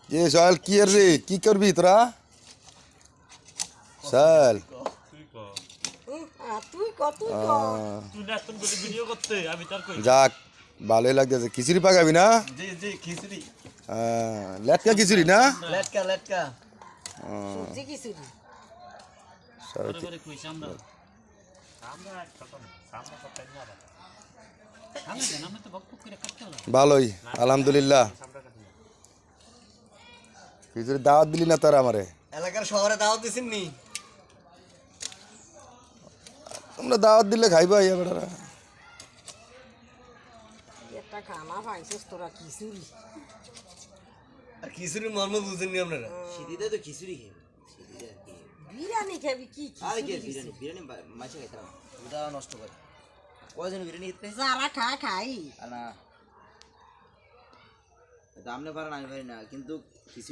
ये सोहेल की रे की करबी তোরা সোহেল তুই কত তুই না তুমি ভিডিও করতে আমি তার কই যাক ভালোই লাগতেছে খিচুড়ি পাকাবি না জি জি খিচুড়ি লেটকা খিচুড়ি না লেটকা সবজি খিচুড়ি আরে করে কই সামনে আমরা কত সামনে কত না বাবা আমি জানা আমি তো বকবক করে কাটতে হলো ভালোই আলহামদুলিল্লাহ খিচুড়ি দাওয়াত দিলি না তার আমারে এলাকার শহরে দাওয়াত দিছেন নি তোমরা দাওয়াত দিলে খাইবা ইয়া বেটারা একটা খানা পাইছিস তোরা খিচুড়ি আর খিচুড়ির মর্ম বুঝেননি আপনারা শীতিতে তো খিচুড়ি খেয়ে শীতিতে আর কি বিরিয়ানি খাবি কি আর কি খিচুড়ি বিরিয়ানি মাছে খাইতাম ওটা নষ্ট করে কয়জন বিরিয়ানি খেতে যারা খাই আর না আপনি পারেন আমি পারি না কিন্তু খিচুড়ি